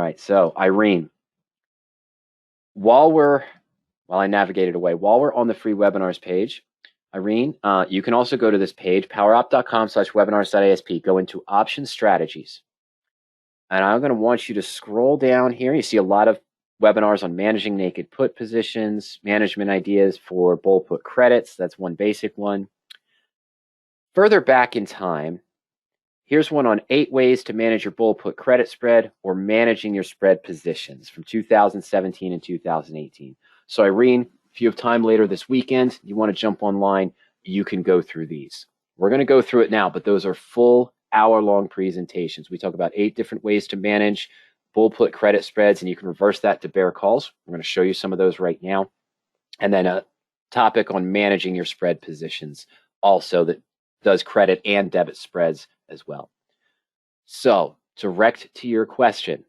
right, so Irene, while I navigated away, while we're on the free webinars page, Irene, you can also go to this page, powerup.com/webinars.asp, go into option strategies. And I'm going to want you to scroll down here. You see a lot of webinars on managing naked put positions, management ideas for bull put credits. That's one basic one. Further back in time, here's one on 8 ways to manage your bull put credit spread or managing your spread positions from 2017 and 2018. So Irene, if you have time later this weekend, you want to jump online, you can go through these. We're going to go through it now, but those are full hour-long presentations. We talk about 8 different ways to manage bull put credit spreads, and you can reverse that to bear calls. We're going to show you some of those right now. And then a topic on managing your spread positions also that does credit and debit spreads as well. So, direct to your question.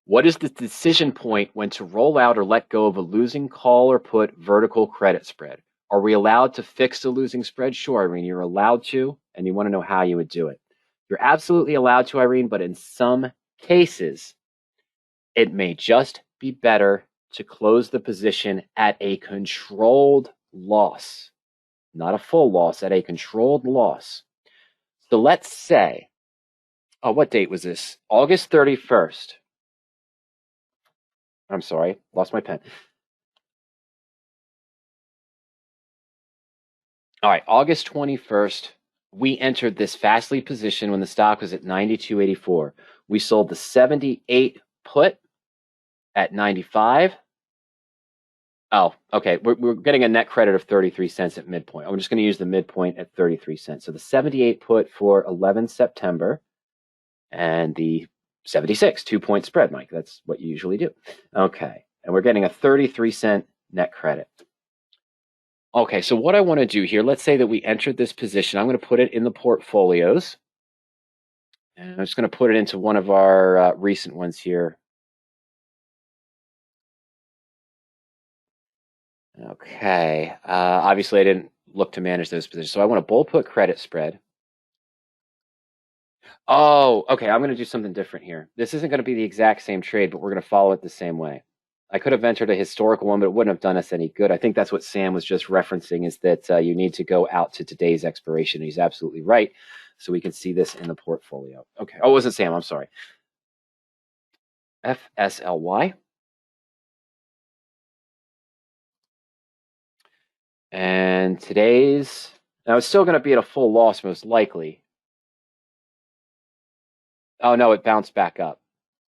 What is the decision point when to roll out or let go of a losing call or put vertical credit spread? Are we allowed to fix the losing spread? Sure, Irene, you're allowed to, and you want to know how you would do it. You're absolutely allowed to, Irene, but in some cases, it may just be better to close the position at a controlled loss, not a full loss, at a controlled loss. So let's say, what date was this? August 31st. I'm sorry, lost my pen. All right, August 21st, we entered this Fastly position when the stock was at 92.84. We sold the 78 put at 95. Oh, okay, we're getting a net credit of 33 cents at midpoint. I'm just going to use the midpoint at 33 cents. So the 78 put for 11 September and the 76, 2-point spread, Mike. That's what you usually do. Okay, and we're getting a 33-cent net credit. Okay, so what I want to do here, let's say that we entered this position. I'm going to put it in the portfolios. And I'm just going to put it into one of our recent ones here. Okay, obviously I didn't look to manage those positions. So I want a bull put credit spread. Oh, okay, I'm going to do something different here. This isn't going to be the exact same trade, but we're going to follow it the same way. I could have entered a historical one, but it wouldn't have done us any good. I think that's what Sam was just referencing, is that you need to go out to today's expiration. He's absolutely right. So we can see this in the portfolio. Okay. Oh, it wasn't Sam. I'm sorry. FSLY. And today's, now it's still going to be at a full loss most likely. Oh, no, it bounced back up.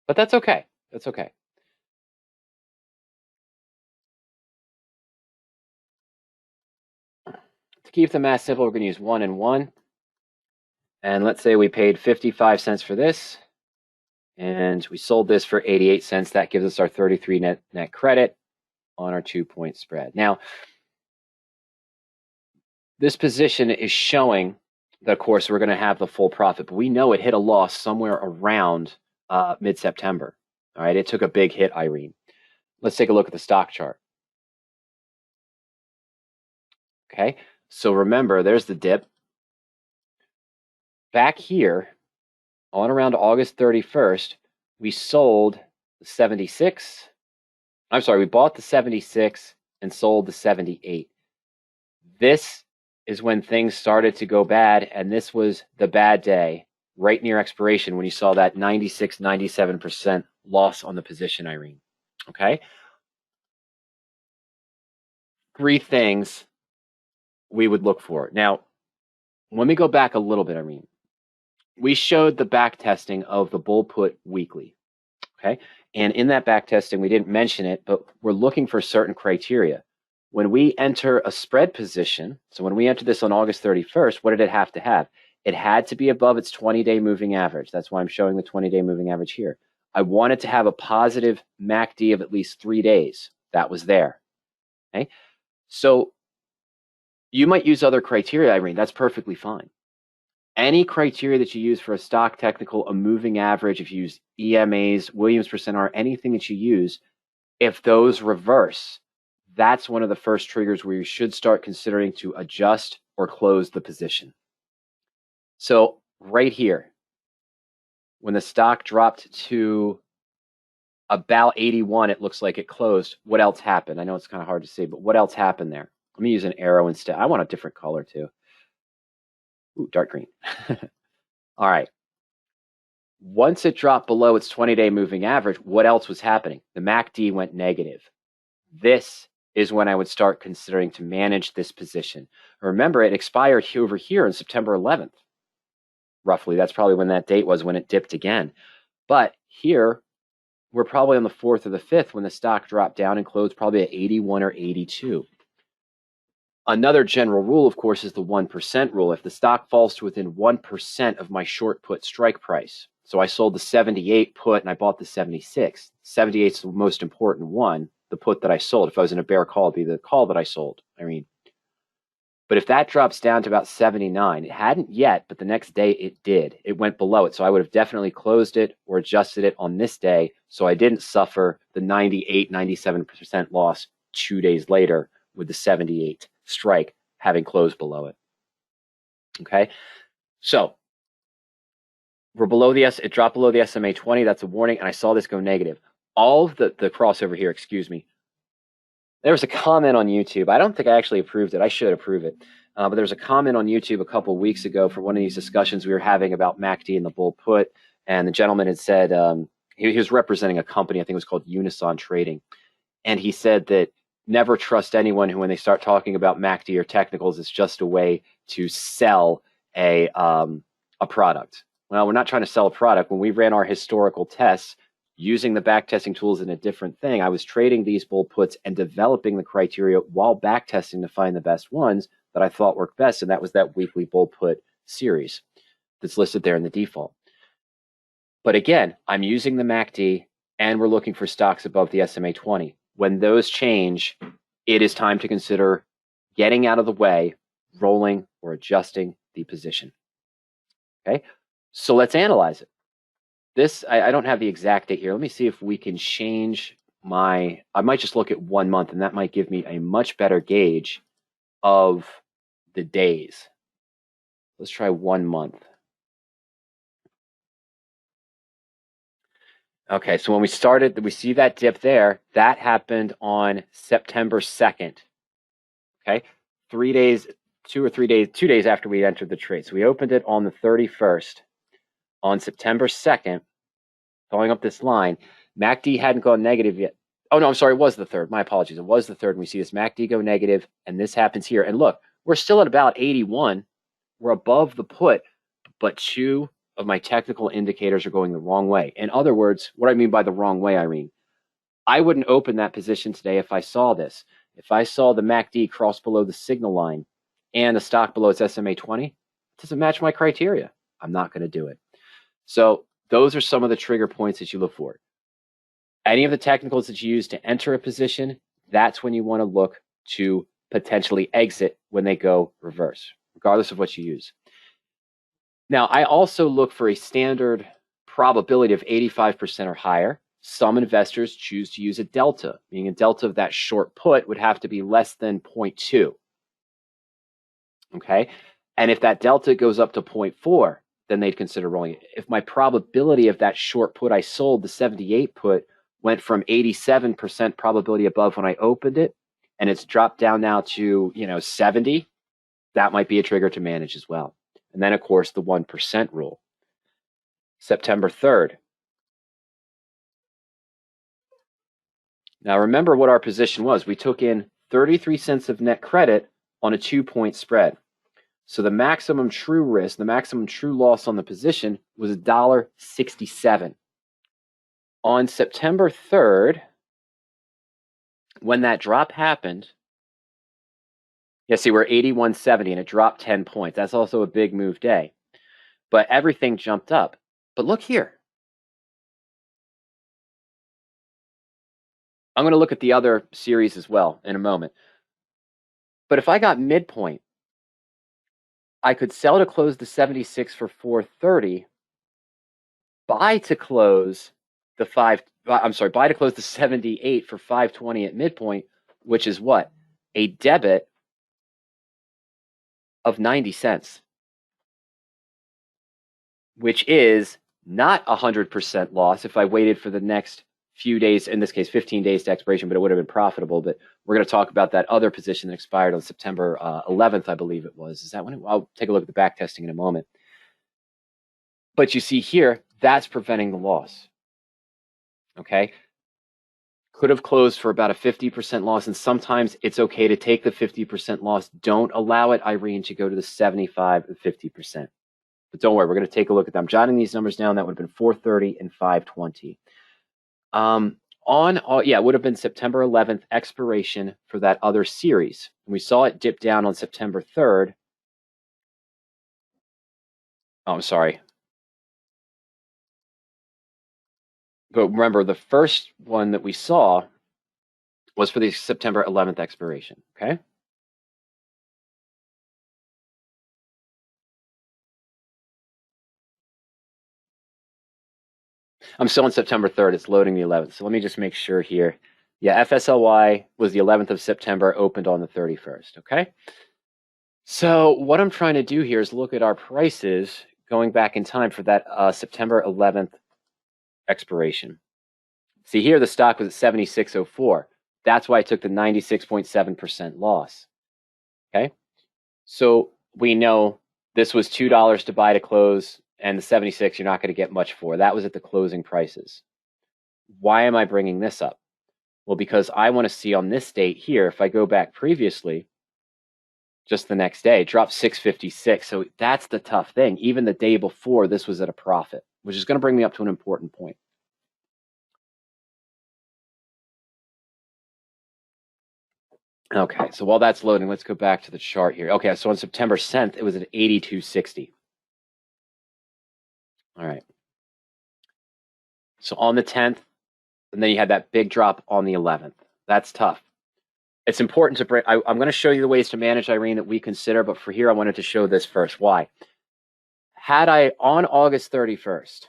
But that's okay. That's okay. To keep the math simple, we're going to use 1 and 1. And let's say we paid 55 cents for this, and we sold this for 88 cents. That gives us our 33 net credit on our 2-point spread. Now, this position is showing that, of course, we're going to have the full profit, but we know it hit a loss somewhere around mid-September. All right, it took a big hit, Irene. Let's take a look at the stock chart. Okay, so remember, there's the dip. Back here, on around August 31st, we sold the 76. I'm sorry, we bought the 76 and sold the 78. This is when things started to go bad, and this was the bad day right near expiration when you saw that 96, 97% loss on the position, Irene. Okay? 3 things we would look for. Now, when we go back a little bit, Irene, we showed the back testing of the bull put weekly. Okay? And in that back testing, we didn't mention it, but we're looking for certain criteria. When we enter a spread position, so when we enter this on August 31st, what did it have to have? It had to be above its 20-day moving average. That's why I'm showing the 20-day moving average here. I wanted to have a positive MACD of at least 3 days. That was there. Okay? So you might use other criteria, Irene. That's perfectly fine. Any criteria that you use for a stock technical, a moving average, if you use EMAs, Williams %R, anything that you use, if those reverse, that's one of the first triggers where you should start considering to adjust or close the position. So right here, when the stock dropped to about 81, it looks like it closed. What else happened? I know it's kind of hard to see, but what else happened there? Let me use an arrow instead. I want a different color too. Ooh, dark green. All right. Once it dropped below its 20-day moving average, what else was happening? The MACD went negative. This is when I would start considering to manage this position. Remember, it expired over here on September 11th. Roughly, that's probably when that date was, when it dipped again. But here, we're probably on the 4th or the 5th when the stock dropped down and closed probably at 81 or 82. Another general rule, of course, is the 1% rule. If the stock falls to within 1% of my short put strike price, so I sold the 78 put and I bought the 76. 78 is the most important one, the put that I sold. If I was in a bear call, it'd be the call that I sold, Irene. But if that drops down to about 79, it hadn't yet, but the next day it did. It went below it. So I would have definitely closed it or adjusted it on this day so I didn't suffer the 98, 97% loss 2 days later with the 78 strike having closed below it. Okay, so we're below it dropped below the SMA 20. That's a warning, and I saw this go negative. All of the crossover here, excuse me. There was a comment on YouTube. I don't think I actually approved it. I should approve it. But there was a comment on YouTube a couple of weeks ago for one of these discussions we were having about MACD and the bull put, and the gentleman had said he was representing a company, I think it was called Unison Trading, and he said that never trust anyone who, when they start talking about MACD or technicals, it's just a way to sell a product. Well, we're not trying to sell a product. When we ran our historical tests, using the backtesting tools in a different thing, I was trading these bull puts and developing the criteria while backtesting to find the best ones that I thought worked best, and that was that weekly bull put series that's listed there in the default. But again, I'm using the MACD, and we're looking for stocks above the SMA 20. When those change, it is time to consider getting out of the way, rolling, or adjusting the position. Okay, so let's analyze it. This, I don't have the exact date here. Let me see if we can change I might just look at 1 month, and that might give me a much better gauge of the days. Let's try 1 month. Okay, so when we started, we see that dip there. That happened on September 2nd. Okay, 2 days after we entered the trade. So we opened it on the 31st. On September 2nd, going up this line, MACD hadn't gone negative yet. Oh, no, I'm sorry. It was the 3rd. My apologies. It was the 3rd. And we see this MACD go negative, and this happens here. And look, we're still at about 81. We're above the put, but 2 of my technical indicators are going the wrong way. In other words, what I mean by the wrong way, Irene, I wouldn't open that position today if I saw this. If I saw the MACD cross below the signal line and the stock below its SMA 20, it doesn't match my criteria. I'm not going to do it. So those are some of the trigger points that you look for. Any of the technicals that you use to enter a position, that's when you want to look to potentially exit when they go reverse, regardless of what you use. Now, I also look for a standard probability of 85% or higher. Some investors choose to use a delta, meaning a delta of that short put would have to be less than 0.2. Okay, and if that delta goes up to 0.4, then they'd consider rolling it. If my probability of that short put I sold, the 78 put, went from 87% probability above when I opened it, and it's dropped down now to 70, that might be a trigger to manage as well. And then, of course, the 1% rule. September 3rd. Now, remember what our position was. We took in 33 cents of net credit on a 2-point spread. So the maximum true risk, the maximum true loss on the position was $1.67. On September 3rd, when that drop happened, see, we're 81.70 and it dropped 10 points. That's also a big move day. But everything jumped up. But look here. I'm going to look at the other series as well in a moment. But if I got midpoint, I could sell to close the 76 for 430, buy to close the 78 for 520 at midpoint, which is what? A debit of 90 cents, which is not 100% loss if I waited for the next few days, in this case 15 days to expiration, but it would have been profitable. But we're going to talk about that other position that expired on September 11th, I believe it was. Is that when I'll take a look at the back testing in a moment. But you see here, that's preventing the loss. Okay, could have closed for about a 50% loss, and sometimes it's okay to take the 50% loss. Don't allow it, Irene, to go to the 75 and 50%. But don't worry, we're going to take a look at them. I'm jotting these numbers down. That would have been 430 and 520. It would have been September 11th expiration for that other series. And we saw it dip down on September 3rd. Oh, I'm sorry. But remember, the first one that we saw was for the September 11th expiration, okay? I'm still on September 3rd. It's loading the 11th. So let me just make sure here. Yeah, FSLY was the 11th of September, opened on the 31st, okay? So what I'm trying to do here is look at our prices going back in time for that September 11th expiration. See here, the stock was at 76.04. That's why I took the 96.7% loss, okay? So we know this was $2 to buy to close, and the 76 you're not going to get much for. That was at the closing prices. Why am I bringing this up? Well, because I want to see on this date here, if I go back previously, just the next day, it dropped 656. So that's the tough thing. Even the day before, this was at a profit, which is going to bring me up to an important point. Okay, so while that's loading, let's go back to the chart here. Okay, so on September 10th, it was at 82.60. All right. So on the 10th, and then you had that big drop on the 11th. That's tough. It's important to bring, I'm going to show you the ways to manage, Irene, that we consider, but for here, I wanted to show this first. Why? Had I, on August 31st,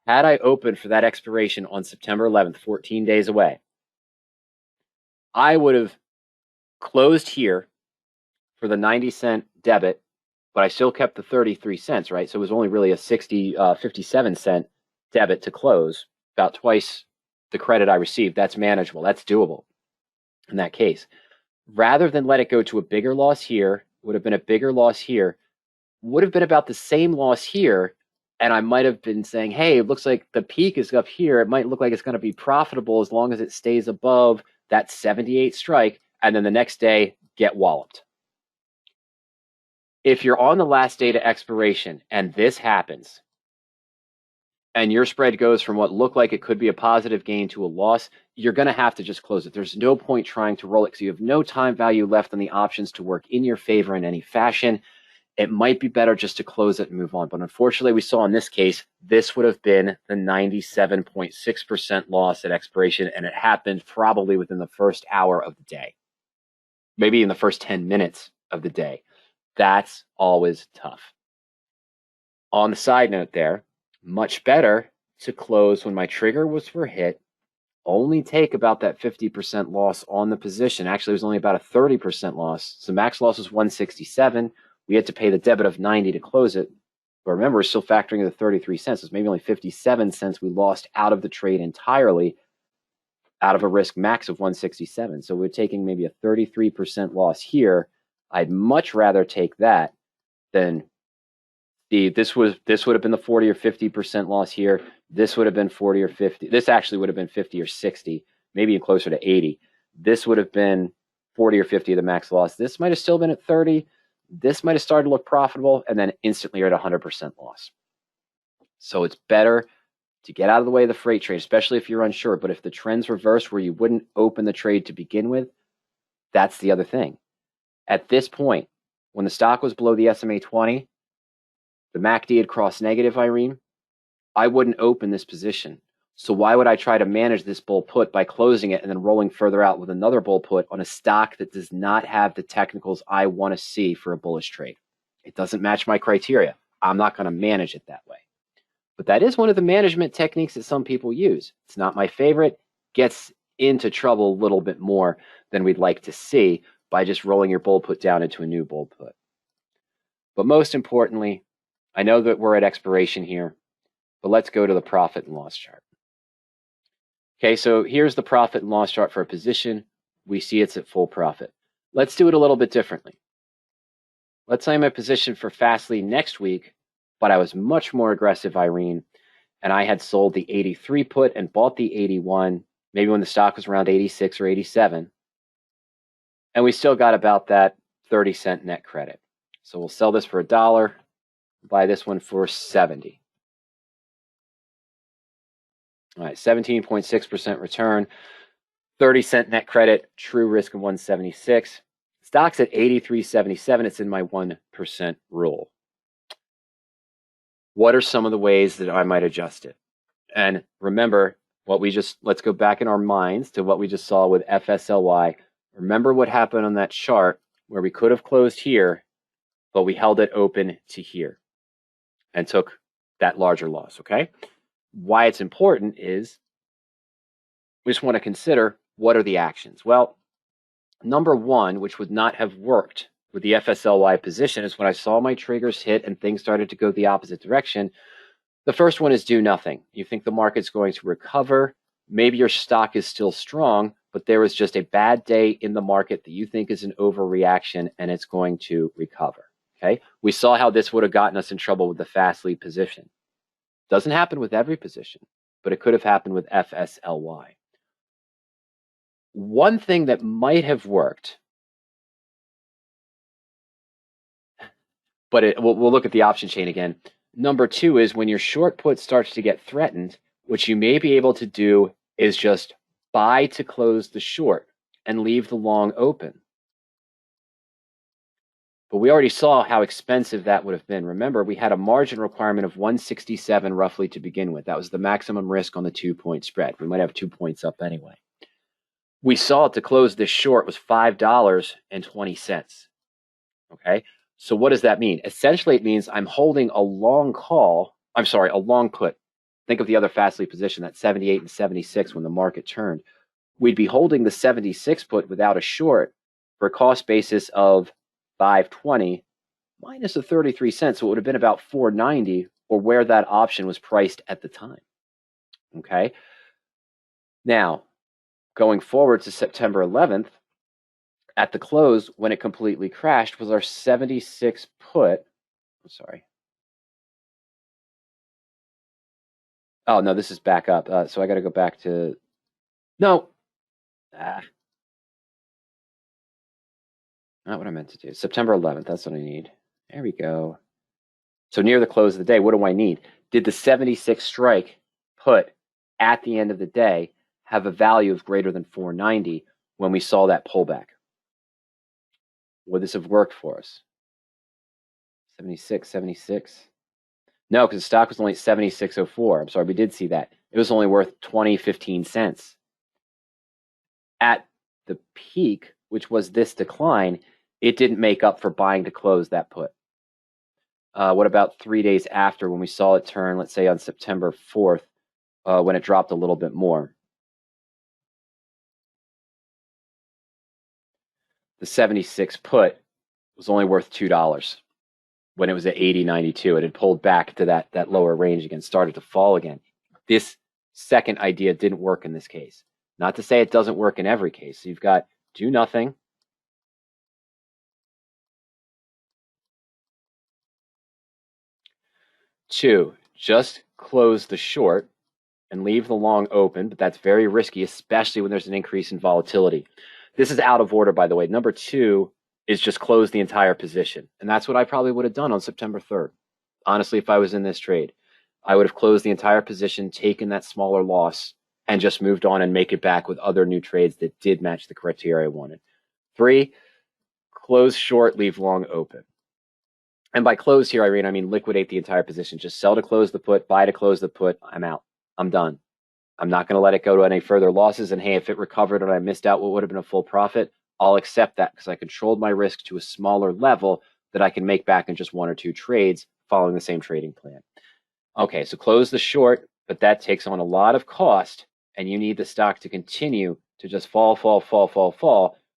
had I opened for that expiration on September 11th, 14 days away, I would have closed here for the 90-cent debit, but I still kept the 33 cents, right? So it was only really a 57-cent debit to close, about twice the credit I received. That's manageable. That's doable in that case. Rather than let it go to a bigger loss here, would have been a bigger loss here, would have been about the same loss here, and I might have been saying, hey, it looks like the peak is up here. It might look like it's going to be profitable as long as it stays above that 78 strike, and then the next day, get walloped. If you're on the last day to expiration and this happens, and your spread goes from what looked like it could be a positive gain to a loss, you're going to have to just close it. There's no point trying to roll it because you have no time value left on the options to work in your favor in any fashion. It might be better just to close it and move on. But unfortunately, we saw in this case, this would have been the 97.6% loss at expiration, and it happened probably within the first hour of the day, maybe in the first 10 minutes of the day. That's always tough. On the side note there, much better to close when my trigger was for hit, only take about that 50% loss on the position. Actually, it was only about a 30% loss. So max loss was 167. We had to pay the debit of 90 to close it. But remember, we're still factoring in the 33 cents. It's maybe only 57 cents we lost out of the trade entirely, out of a risk max of 167. So we're taking maybe a 33% loss here. I'd much rather take that than this would have been the 40 or 50% loss here. This would have been 40 or 50. This actually would have been 50 or 60, maybe closer to 80. This would have been 40 or 50 of the max loss. This might have still been at 30. This might have started to look profitable, and then instantly you're at 100% loss. So it's better to get out of the way of the freight trade, especially if you're unsure. But if the trends reverse where you wouldn't open the trade to begin with, that's the other thing. At this point, when the stock was below the SMA 20, the MACD had crossed negative, Irene, I wouldn't open this position. So why would I try to manage this bull put by closing it and then rolling further out with another bull put on a stock that does not have the technicals I want to see for a bullish trade? It doesn't match my criteria. I'm not going to manage it that way. But that is one of the management techniques that some people use. It's not my favorite. Gets into trouble a little bit more than we'd like to see by just rolling your bull put down into a new bull put. But most importantly, I know that we're at expiration here. But let's go to the profit and loss chart. Okay, so here's the profit and loss chart for a position. We see it's at full profit. Let's do it a little bit differently. Let's say I'm in position for Fastly next week, but I was much more aggressive, Irene, and I had sold the 83 put and bought the 81, maybe when the stock was around 86 or 87. And we still got about that 30-cent net credit. So we'll sell this for $1, buy this one for 70. All right, 17.6% return, 30-cent net credit, true risk of 176. Stock's at 83.77. It's in my 1% rule. What are some of the ways that I might adjust it? And remember let's go back in our minds to what we just saw with FSLY. Remember what happened on that chart where we could have closed here, but we held it open to here and took that larger loss, okay? Why it's important is we just want to consider what are the actions. Well, number one, which would not have worked with the FSLY position, is when I saw my triggers hit and things started to go the opposite direction. The first one is do nothing. You think the market's going to recover. Maybe your stock is still strong, but there was just a bad day in the market that you think is an overreaction and it's going to recover. Okay? We saw how this would have gotten us in trouble with the Fastly position. Doesn't happen with every position, but it could have happened with FSLY. One thing that might have worked, but we'll look at the option chain again. Number two is when your short put starts to get threatened, what you may be able to do is just buy to close the short and leave the long open. But we already saw how expensive that would have been. Remember, we had a margin requirement of 167 roughly to begin with. That was the maximum risk on the 2-point spread. We might have 2 points up anyway. We saw it to close this short was $5.20. Okay, so what does that mean? Essentially, it means I'm holding a long put. Think of the other Fastly position, that 78 and 76 when the market turned. We'd be holding the 76 put without a short for a cost basis of $5.20 minus the 33 cents. So it would have been about $4.90 or where that option was priced at the time. Okay. Now, going forward to September 11th, at the close, when it completely crashed, was our 76 put. I'm sorry. Oh, no, this is back up. So I got to go back to, no. Not what I meant to do. September 11th, that's what I need. There we go. So near the close of the day, what do I need? Did the 76 strike put at the end of the day have a value of greater than 490 when we saw that pullback? Would this have worked for us? 76. No, because the stock was only 76.04. I'm sorry, we did see that. It was only worth 15 cents. At the peak, which was this decline, it didn't make up for buying to close that put. What about 3 days after when we saw it turn, let's say on September 4th, when it dropped a little bit more? The 76 put was only worth $2 when it was at 80.92. It had pulled back to that lower range again, started to fall again. This second idea didn't work in this case. Not to say it doesn't work in every case. So you've got do nothing. Two, just close the short and leave the long open, but that's very risky, especially when there's an increase in volatility. This is out of order, by the way. Number two is just close the entire position. And that's what I probably would have done on September 3rd. Honestly, if I was in this trade, I would have closed the entire position, taken that smaller loss, and just moved on and make it back with other new trades that did match the criteria I wanted. Three, close short, leave long open. And by close here, Irene, I mean liquidate the entire position. Just sell to close the put, buy to close the put. I'm out. I'm done. I'm not going to let it go to any further losses. And hey, if it recovered and I missed out what would have been a full profit, I'll accept that because I controlled my risk to a smaller level that I can make back in just 1 or 2 trades following the same trading plan. Okay, so close the short, but that takes on a lot of cost, and you need the stock to continue to just fall.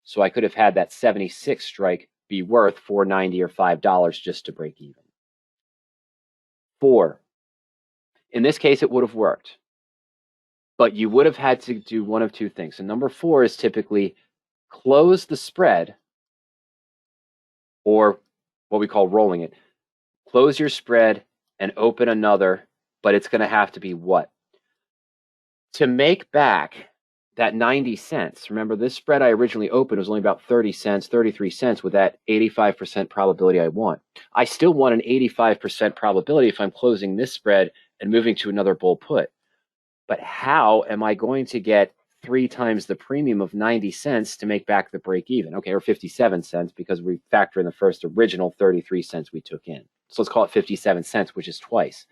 So I could have had that 76 strike be worth $4.90 or $5 just to break even. 4, In this case, it would have worked. But you would have had to do one of two things. So number 4 is typically close the spread, or what we call rolling it. Close your spread and open another, but it's going to have to be what? To make back that 90 cents, remember this spread I originally opened was only about 30 cents, 33 cents with that 85% probability I want. I still want an 85% probability if I'm closing this spread and moving to another bull put. But how am I going to get 3 times the premium of 90 cents to make back the break even? Okay, or 57 cents because we factor in the first original 33 cents we took in. So let's call it 57 cents, which is twice.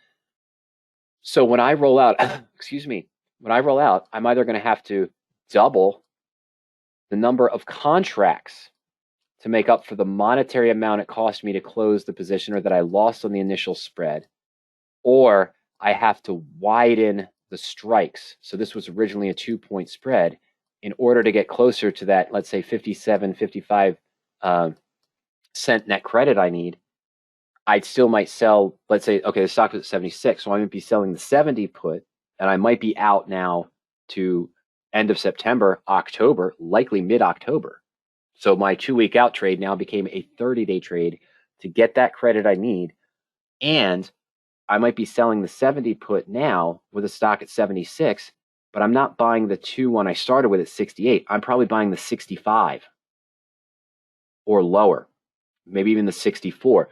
So when I roll out, excuse me, when I roll out, I'm either going to have to double the number of contracts to make up for the monetary amount it cost me to close the position or that I lost on the initial spread, or I have to widen the strikes. So this was originally a 2-point spread. In order to get closer to that, let's say 57, 55 cent net credit I need, I still might sell, let's say, okay, the stock was at 76, so I might be selling the 70 put, and I might be out now to end of September, October, likely mid-October. So my 2-week out trade now became a 30-day trade to get that credit I need, and I might be selling the 70 put now with a stock at 76, but I'm not buying the 2 one I started with at 68. I'm probably buying the 65 or lower, maybe even the 64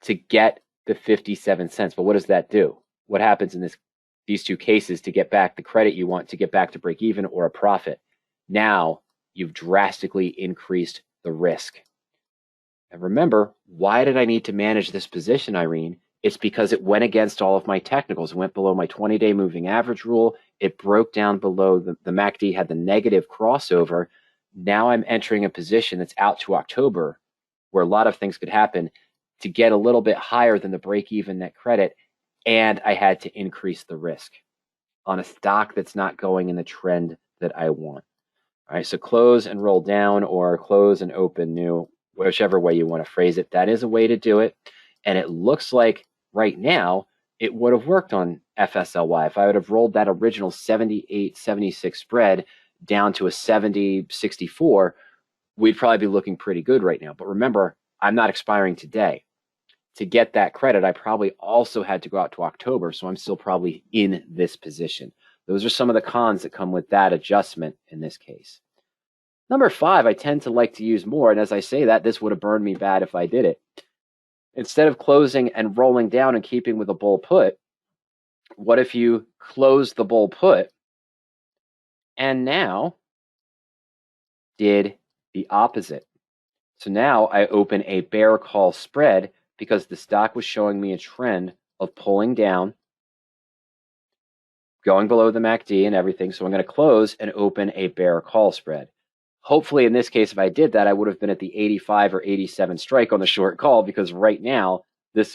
to get the 57 cents. But what does that do? What happens in these 2 cases to get back the credit you want to get back to break even or a profit? Now you've drastically increased the risk. And remember, why did I need to manage this position, Irene? It's because it went against all of my technicals. It went below my 20-day moving average rule. It broke down below the MACD, had the negative crossover. Now I'm entering a position that's out to October where a lot of things could happen to get a little bit higher than the break-even net credit, and I had to increase the risk on a stock that's not going in the trend that I want. All right, so close and roll down or close and open new, whichever way you want to phrase it. That is a way to do it, and it looks like right now it would have worked on FSLY. If I would have rolled that original 78-76 spread down to a 70-64, we'd probably be looking pretty good right now. But remember, I'm not expiring today. To get that credit, I probably also had to go out to October, so I'm still probably in this position. Those are some of the cons that come with that adjustment in this case. Number 5, I tend to like to use more, and as I say that, this would have burned me bad if I did it. Instead of closing and rolling down and keeping with a bull put, what if you close the bull put and now did the opposite? So now I open a bear call spread because the stock was showing me a trend of pulling down, going below the MACD and everything. So I'm going to close and open a bear call spread. Hopefully, in this case, if I did that, I would have been at the 85 or 87 strike on the short call, because right now,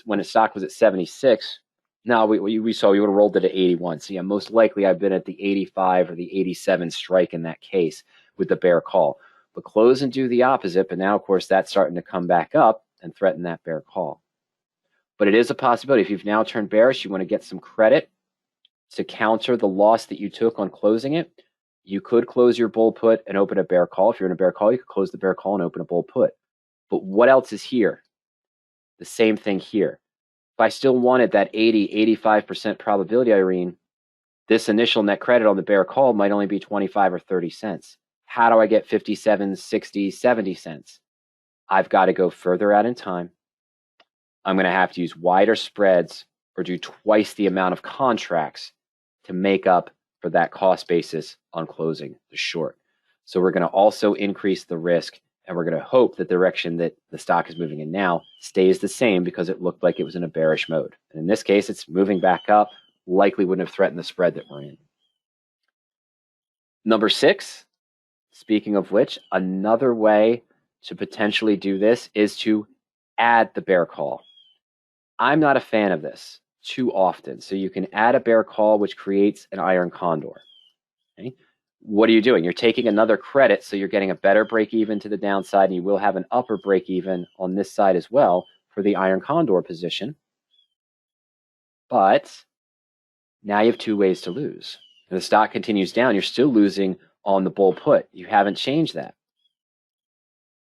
when the stock was at 76, now we saw we would have rolled it at 81. So yeah, most likely I've been at the 85 or the 87 strike in that case with the bear call. But close and do the opposite, but now, of course, that's starting to come back up and threaten that bear call. But it is a possibility. If you've now turned bearish, you want to get some credit to counter the loss that you took on closing it. You could close your bull put and open a bear call. If you're in a bear call, you could close the bear call and open a bull put. But what else is here? The same thing here. If I still wanted that 80-85% probability, Irene, this initial net credit on the bear call might only be 25 or 30 cents. How do I get 57, 60, 70 cents? I've got to go further out in time. I'm going to have to use wider spreads or do twice the amount of contracts to make up for that cost basis on closing the short. So we're going to also increase the risk, and we're going to hope that the direction that the stock is moving in now stays the same, because it looked like it was in a bearish mode. And in this case, it's moving back up, likely wouldn't have threatened the spread that we're in. Number 6, speaking of which, another way to potentially do this is to add the bear call. I'm not a fan of this too often. So you can add a bear call, which creates an iron condor. Okay? What are you doing? You're taking another credit, so you're getting a better break even to the downside, and you will have an upper break even on this side as well for the iron condor position. But Now you have two ways to lose. If the stock continues down, you're still losing on the bull put. You haven't changed that.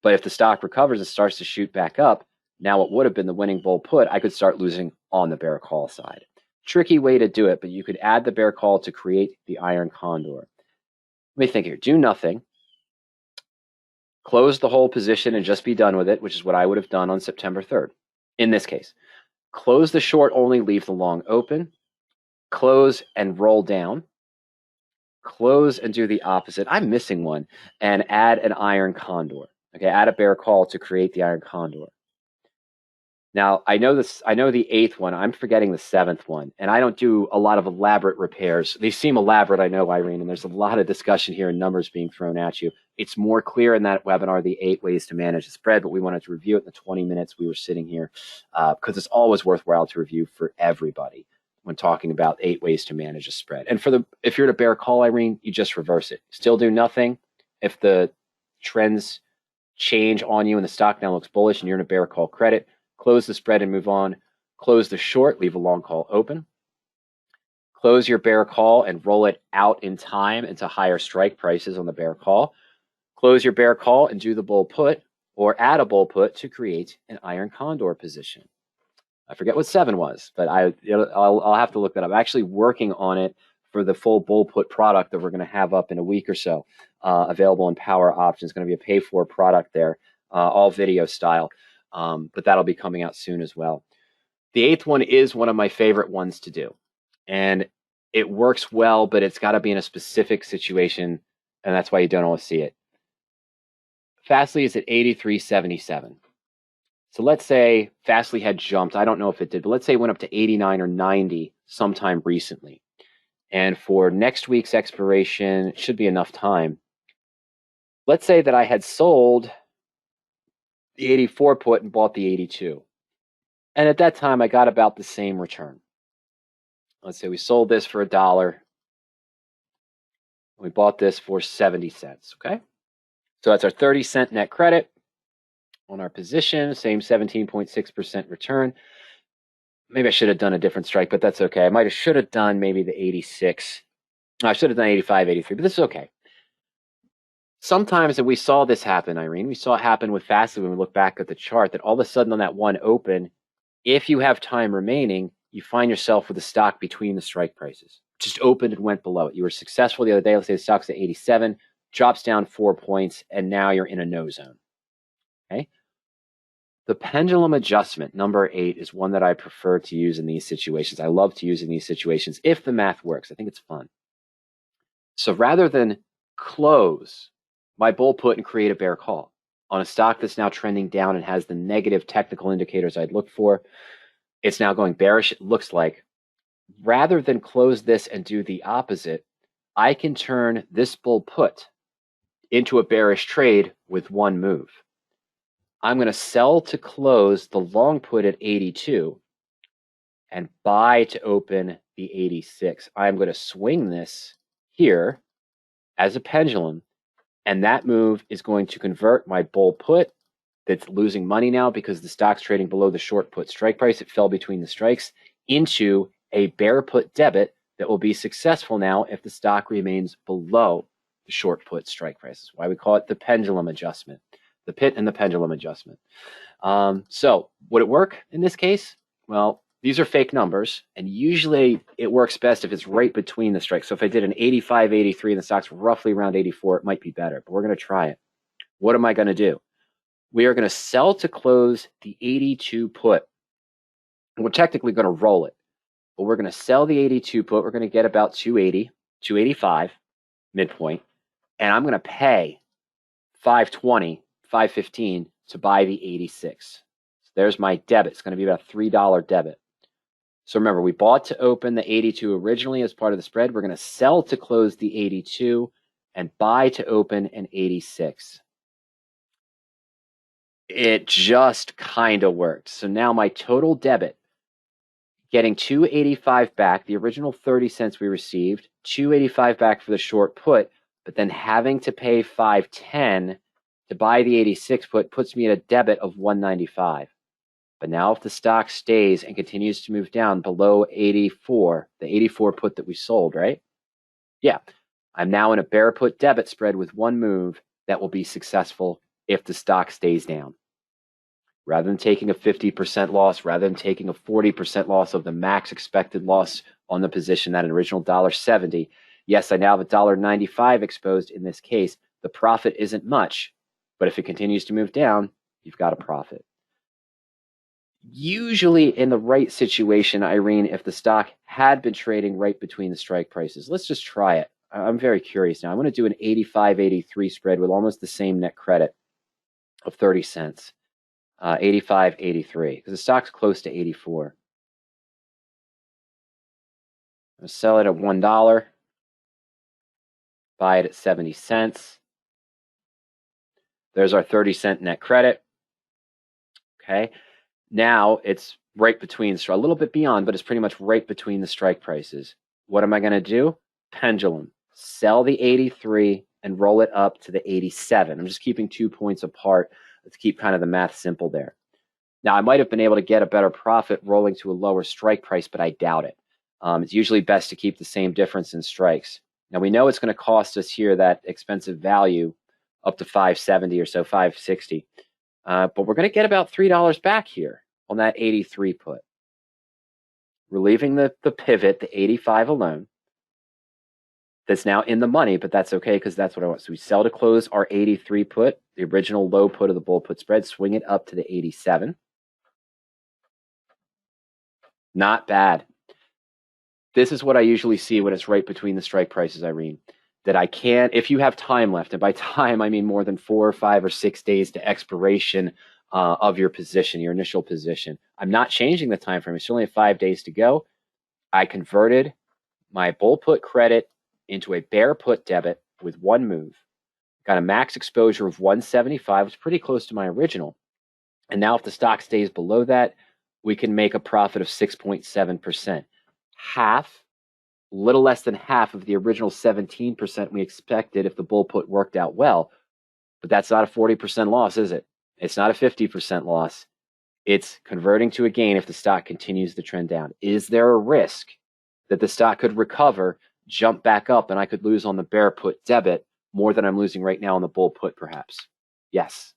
But if the stock recovers and starts to shoot back up, now what would have been the winning bull put, I could start losing on the bear call side. Tricky way to do it, but you could add the bear call to create the iron condor. Let me think here. Do nothing. Close the whole position and just be done with it, which is what I would have done on September 3rd. In this case, close the short only, leave the long open. Close and roll down. Close and do the opposite. I'm missing one. And add an iron condor. Okay, add a bear call to create the iron condor. Now, I know this. I know the 8th one. I'm forgetting the 7th one. And I don't do a lot of elaborate repairs. They seem elaborate, I know, Irene, and there's a lot of discussion here and numbers being thrown at you. It's more clear in that webinar, the 8 ways to manage the spread, but we wanted to review it in the 20 minutes we were sitting here because it's always worthwhile to review for everybody when talking about 8 ways to manage a spread. And if you're to bear call, Irene, you just reverse it. Still do nothing. If the trends change on you and the stock now looks bullish and you're in a bear call credit, close the spread and move on. Close the short, leave a long call open. Close your bear call and roll it out in time into higher strike prices on the bear call. Close your bear call and do the bull put or add a bull put to create an iron condor position. I forget what 7 was, but I'll have to look that up. I'm actually working on it for the full bull put product that we're going to have up in a week or so, available in Power Options. It's going to be a pay-for product there, all video style, but that'll be coming out soon as well. The 8th one is one of my favorite ones to do, and it works well, but it's got to be in a specific situation, and that's why you don't always see it. Fastly is at 83.77. So let's say Fastly had jumped. I don't know if it did, but let's say it went up to 89 or 90 sometime recently. And for next week's expiration, it should be enough time. Let's say that I had sold the 84 put and bought the 82. And at that time, I got about the same return. Let's say we sold this for $1. We bought this for 70 cents, okay? So that's our 30-cent net credit on our position, same 17.6% return. Maybe I should have done a different strike, but that's okay. I should have done maybe the 86. I should have done 85, 83, but this is okay. Sometimes, and we saw this happen, Irene, we saw it happen with Fastly when we look back at the chart, that all of a sudden on that one open, if you have time remaining, you find yourself with a stock between the strike prices. Just opened and went below it. You were successful the other day. Let's say the stock's at 87, drops down 4 points, and now you're in a no zone. Okay? The pendulum adjustment, number 8, is one that I prefer to use in these situations. I love to use in these situations if the math works. I think it's fun. So rather than close my bull put and create a bear call on a stock that's now trending down and has the negative technical indicators I'd look for, it's now going bearish, it looks like. Rather than close this and do the opposite, I can turn this bull put into a bearish trade with one move. I'm going to sell to close the long put at 82 and buy to open the 86. I'm going to swing this here as a pendulum, and that move is going to convert my bull put that's losing money now because the stock's trading below the short put strike price. It fell between the strikes into a bear put debit that will be successful now if the stock remains below the short put strike price. That's why we call it the pendulum adjustment. The pit and the pendulum adjustment. So would it work in this case? Well, these are fake numbers, and usually it works best if it's right between the strikes. So if I did an 85, 83, and the stock's roughly around 84, it might be better, but we're going to try it. What am I going to do? We are going to sell to close the 82 put. And we're technically going to roll it, but we're going to sell the 82 put. We're going to get about 280, 285 midpoint, and I'm going to pay 520, 515 to buy the 86. So there's my debit. It's going to be about a $3 debit. So remember, we bought to open the 82 originally as part of the spread. We're going to sell to close the 82 and buy to open an 86. It just kind of worked. So now my total debit, getting 285 back, the original 30 cents we received, 285 back for the short put, but then having to pay 510 to buy the 86 put puts me at a debit of 195. But now if the stock stays and continues to move down below 84, the 84 put that we sold, right? Yeah, I'm now in a bear put debit spread with one move that will be successful if the stock stays down. Rather than taking a 50% loss, rather than taking a 40% loss of the max expected loss on the position at an original $1.70, yes, I now have a $1.95 exposed in this case. The profit isn't much, but if it continues to move down, you've got a profit. Usually in the right situation, Irene, if the stock had been trading right between the strike prices, let's just try it. I'm very curious now. I want to do an 85-83 spread with almost the same net credit of 30 cents. 85-83, because the stock's close to 84. I'll sell it at $1, buy it at 70 cents. There's our 30-cent net credit. Okay, now it's right between, so a little bit beyond, but it's pretty much right between the strike prices. What am I going to do? Pendulum. Sell the 83 and roll it up to the 87. I'm just keeping 2 points apart to keep kind of the math simple there. Now, I might have been able to get a better profit rolling to a lower strike price, but I doubt it. It's usually best to keep the same difference in strikes. Now, we know it's going to cost us here that expensive value up to 570 or so, 560. But we're going to get about $3 back here on that 83 put. We're leaving the pivot, the 85 alone. That's now in the money, but that's okay because that's what I want. So we sell to close our 83 put, the original low put of the bull put spread, swing it up to the 87. Not bad. This is what I usually see when it's right between the strike prices, Irene, that I can't, if you have time left, and by time I mean more than 4 or 5 or 6 days to expiration of your position, your initial position. I'm not changing the time frame. It's only 5 days to go. I converted my bull put credit into a bear put debit with one move. Got a max exposure of 175, which is pretty close to my original. And now if the stock stays below that, we can make a profit of 6.7%. Half, little less than half of the original 17% we expected if the bull put worked out well. But that's not a 40% loss, is it? It's not a 50% loss. It's converting to a gain if the stock continues the trend down. Is there a risk that the stock could recover, jump back up, and I could lose on the bear put debit more than I'm losing right now on the bull put, perhaps? Yes.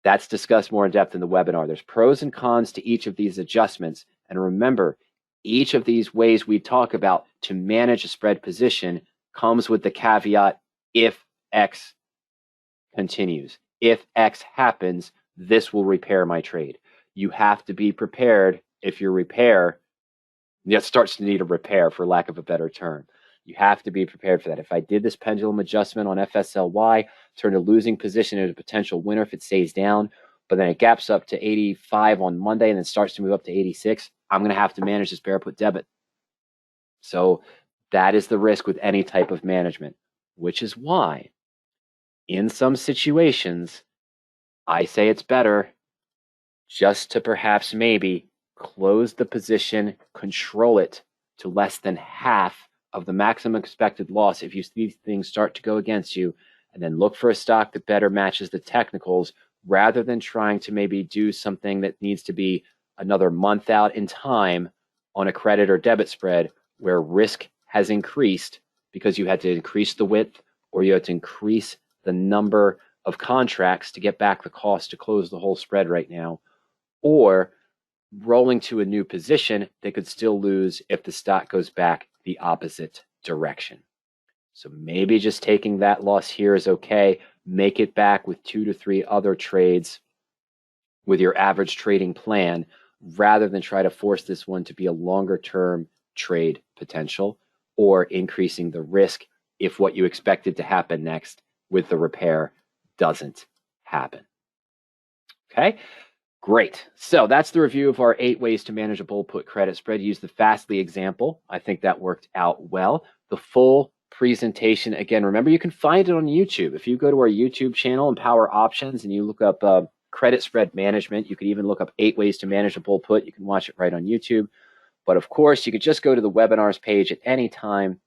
That's discussed more in depth in the webinar. There's pros and cons to each of these adjustments. And remember, each of these ways we talk about to manage a spread position comes with the caveat if X continues. If X happens, this will repair my trade. You have to be prepared if your repair starts to need a repair, for lack of a better term. You have to be prepared for that. If I did this pendulum adjustment on FSLY, turn a losing position into a potential winner if it stays down, but then it gaps up to 85 on Monday and then starts to move up to 86, I'm going to have to manage this bear put debit. So that is the risk with any type of management, which is why in some situations, I say it's better just to perhaps maybe close the position, control it to less than half of the maximum expected loss if you see things start to go against you, and then look for a stock that better matches the technicals rather than trying to maybe do something that needs to be another month out in time on a credit or debit spread where risk has increased because you had to increase the width or you had to increase the number of contracts to get back the cost to close the whole spread right now, or rolling to a new position they could still lose if the stock goes back the opposite direction. So maybe just taking that loss here is okay. Make it back with 2 to 3 other trades with your average trading plan rather than try to force this one to be a longer term trade potential or increasing the risk if what you expected to happen next with the repair doesn't happen. Okay? Great. So that's the review of our 8 ways to manage a bull put credit spread. Use the Fastly example. I think that worked out well. The full presentation, again, remember you can find it on YouTube. If you go to our YouTube channel and Power Options and you look up credit spread management, you can even look up 8 ways to manage a bull put. You can watch it right on YouTube. But of course, you could just go to the webinars page at any time,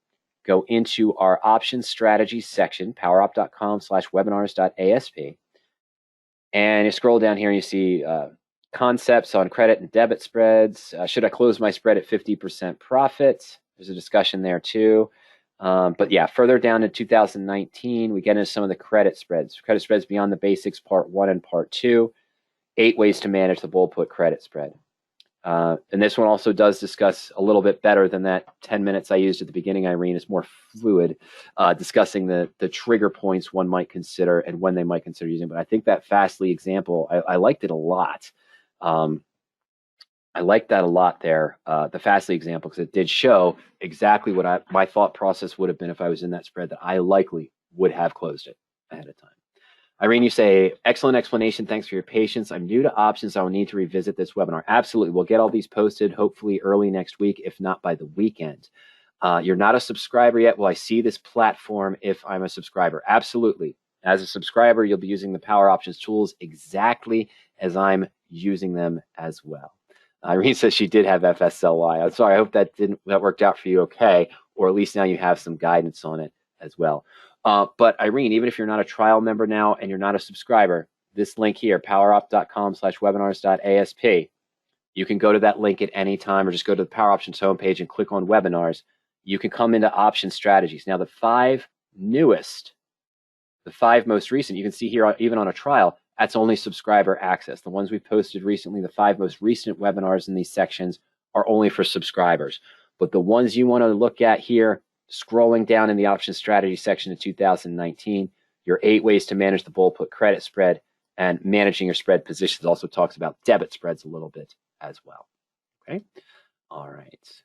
go into our options strategies section, powerop.com/webinars.asp. And you scroll down here and you see concepts on credit and debit spreads. Should I close my spread at 50% profit? There's a discussion there too. But yeah, further down in 2019, we get into some of the credit spreads. Credit spreads beyond the basics, part 1 and part 2. 8 ways to manage the bull put credit spread. And this one also does discuss a little bit better than that 10 minutes I used at the beginning, Irene. It's more fluid, discussing the trigger points one might consider and when they might consider using. But I think that Fastly example, I liked it a lot. I liked that a lot there, the Fastly example, because it did show exactly what my thought process would have been if I was in that spread, that I likely would have closed it ahead of time. Irene, you say, excellent explanation. Thanks for your patience. I'm new to options. I will need to revisit this webinar. Absolutely. We'll get all these posted hopefully early next week, if not by the weekend. You're not a subscriber yet. Will I see this platform if I'm a subscriber? Absolutely. As a subscriber, you'll be using the Power Options tools exactly as I'm using them as well. Irene says she did have FSLY. I'm sorry. I hope that worked out for you okay, or at least now you have some guidance on it as well. But Irene, even if you're not a trial member now and you're not a subscriber, this link here, powerup.com/webinars.asp, you can go to that link at any time, or just go to the Power Options homepage and click on webinars. You can come into option strategies. Now, the 5 newest, the 5 most recent, you can see here, even on a trial, that's only subscriber access. The ones we've posted recently, the 5 most recent webinars in these sections, are only for subscribers. But the ones you want to look at here, scrolling down in the option strategy section in 2019, your 8 ways to manage the bull put credit spread, and managing your spread positions also talks about debit spreads a little bit as well. Okay. All right.